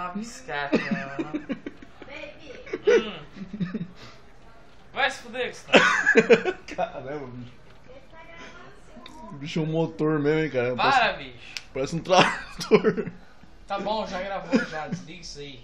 uma biscate, mano. Vai se fuder, Gustavo. Caramba, bicho. O bicho é um motor mesmo, hein, cara. Para, bicho. Parece um trator. Tá bom, já gravou já. Desliga isso aí.